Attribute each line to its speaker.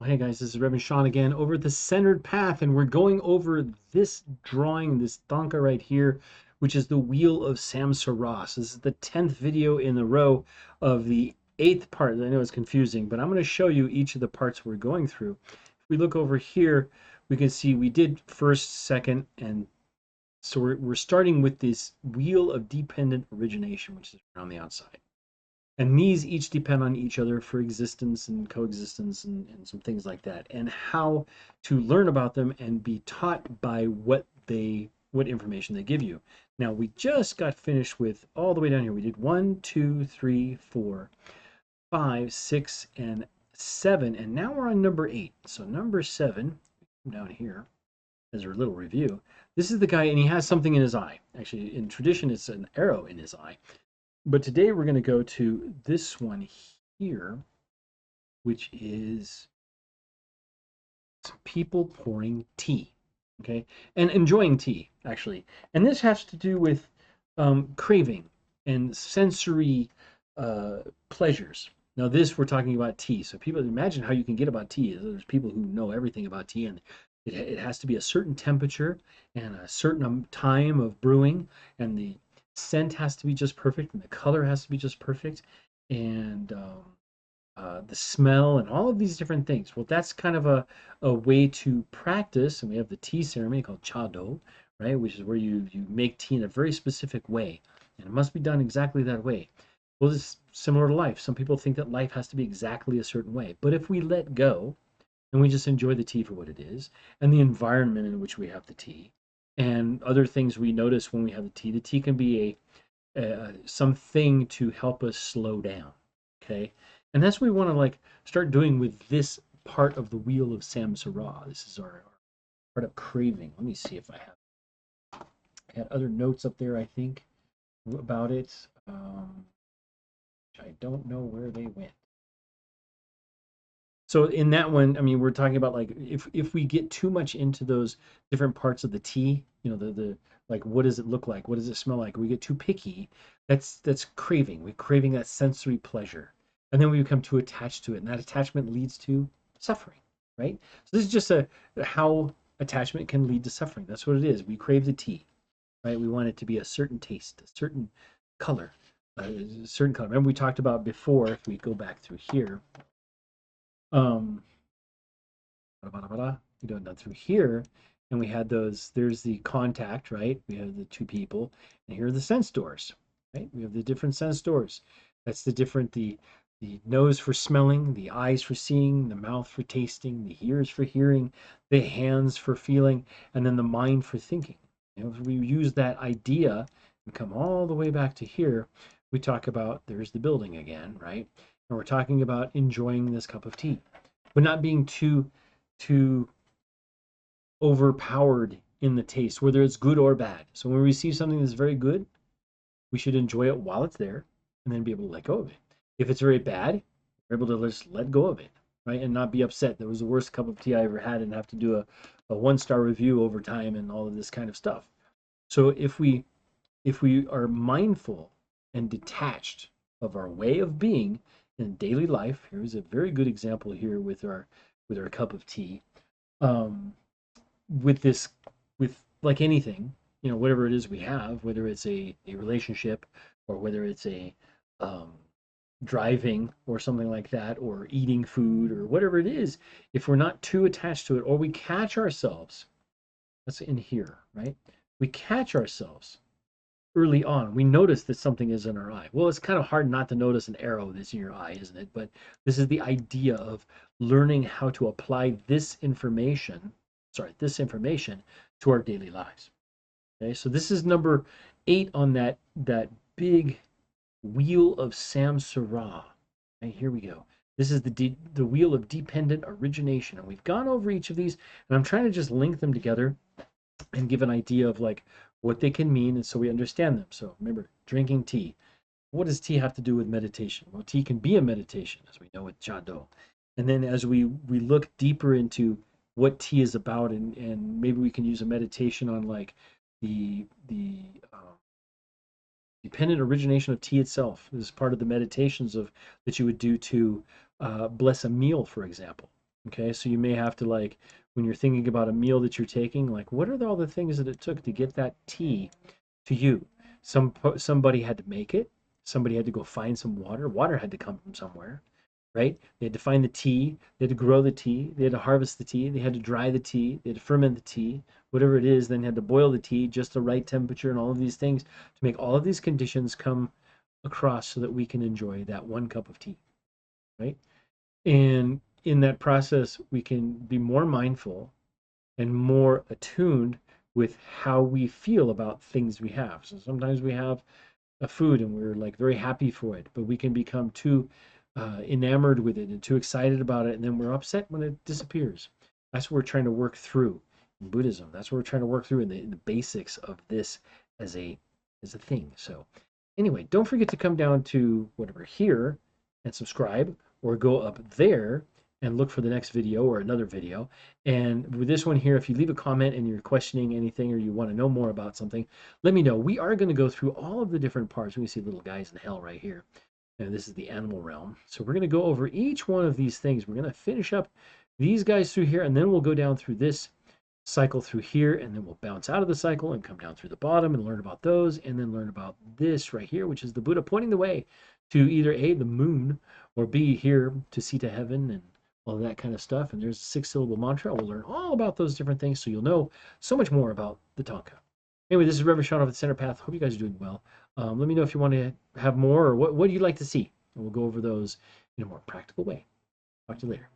Speaker 1: Hey guys, this is Reverend Sean again over at the Centered Path, and we're going over this drawing, this Thanka right here, which is the Wheel of Samsara. So this is the 10th video in a row of the 8th part. I know it's confusing, but I'm going to show you each of the parts we're going through. If we look over here, we can see we did first, second, and so we're starting with this Wheel of Dependent Origination, which is around the outside. And these each depend on each other for existence and coexistence and some things like that, and how to learn about them and be taught by what information they give you. Now we just got finished with all the way down here. We did 1, 2, 3, 4, 5, 6, and 7, and now we're on number 8. So number 7, down here as our little review. This is the guy, and he has something in his eye. Actually, in tradition, it's an arrow in his eye. But today we're going to go to this one here, which is people pouring tea, okay, and enjoying tea, actually. And this has to do with craving and sensory pleasures. Now, this we're talking about tea. So people imagine how you can get about tea. There's people who know everything about tea, and it has to be a certain temperature and a certain time of brewing, and the scent has to be just perfect, and the color has to be just perfect, and the smell, and all of these different things. Well, that's kind of a way to practice, and we have the tea ceremony called chado, right, which is where you make tea in a very specific way, and it must be done exactly that way. Well, this is similar to life. Some people think that life has to be exactly a certain way, but if we let go and we just enjoy the tea for what it is, and the environment in which we have the tea, and other things we notice when we have the tea can be something to help us slow down. Okay, and that's what we want to like start doing with this part of the Wheel of Samsara. This is our part of craving. Let me see if I had other notes up there, I think, about it. Which I don't know where they went. So in that one, I mean, we're talking about like if we get too much into those different parts of the tea, the like what does it look like? What does it smell like? We get too picky. That's craving. We're craving that sensory pleasure. And then we become too attached to it. And that attachment leads to suffering, right? So this is just a how attachment can lead to suffering. That's what it is. We crave the tea, right? We want it to be a certain taste, a certain color, a certain color. Remember we talked about before, if we go back through here, um, we go down through here, and we had those. There's the contact, right? We have the two people, and here are the sense doors, right? We have the different sense doors. That's the nose for smelling, the eyes for seeing, the mouth for tasting, the ears for hearing, the hands for feeling, and then the mind for thinking. If we use that idea and come all the way back to here, we talk about there's the building again, right? And we're talking about enjoying this cup of tea, but not being too overpowered in the taste, whether it's good or bad. So when we receive something that's very good, we should enjoy it while it's there and then be able to let go of it. If it's very bad, we're able to just let go of it, right? And not be upset. That was the worst cup of tea I ever had and have to do a 1-star review over time and all of this kind of stuff. So if we are mindful and detached of our way of being in daily life, here's a very good example here with our cup of tea. Um, with this, with like anything, whatever it is we have, whether it's a relationship or whether it's a um, driving or something like that, or eating food or whatever it is, if we're not too attached to it, or we catch ourselves, that's in here, right? We catch ourselves early on. We notice that something is in our eye. Well, it's kind of hard not to notice an arrow that's in your eye, isn't it? But this is the idea of learning how to apply this information to our daily lives. Okay, so this is number 8 on that big wheel of Samsara. Okay, here we go. This is the wheel of dependent origination, and we've gone over each of these, and I'm trying to just link them together and give an idea of like what they can mean, and so we understand them. So remember, drinking tea. What does tea have to do with meditation? Well, tea can be a meditation, as we know with Chado. And then as we look deeper into what tea is about, and maybe we can use a meditation on like the dependent origination of tea itself. This is part of the meditations of that you would do to bless a meal, for example. Okay, so you may have to like when you're thinking about a meal that you're taking, like what are all the things that it took to get that tea to you? Somebody had to make it. Somebody had to go find some water. Water had to come from somewhere, right? They had to find the tea. They had to grow the tea. They had to harvest the tea. They had to dry the tea. They had to ferment the tea, whatever it is. Then had to boil the tea just the right temperature and all of these things to make all of these conditions come across so that we can enjoy that one cup of tea, right? And in that process, we can be more mindful and more attuned with how we feel about things we have. So sometimes we have a food and we're like very happy for it, but we can become too enamored with it and too excited about it, and then we're upset when it disappears. That's what we're trying to work through in Buddhism. That's what we're trying to work through in the basics of this as a thing. So anyway, don't forget to come down to whatever here and subscribe, or go up there and look for the next video or another video. And with this one here, if you leave a comment and you're questioning anything or you want to know more about something, let me know. We are going to go through all of the different parts. We can see little guys in hell right here. And this is the animal realm. So we're going to go over each one of these things. We're going to finish up these guys through here, and then we'll go down through this cycle through here, and then we'll bounce out of the cycle and come down through the bottom and learn about those, and then learn about this right here, which is the Buddha pointing the way to either A, the moon, or B, here to see to heaven and all that kind of stuff. And there's a 6-syllable mantra. We'll learn all about those different things so you'll know so much more about the Tanka. Anyway, this is Reverend Sean of the Center Path. Hope you guys are doing well. Let me know if you want to have more, or what do you like to see, and we'll go over those in a more practical way. Talk to you later.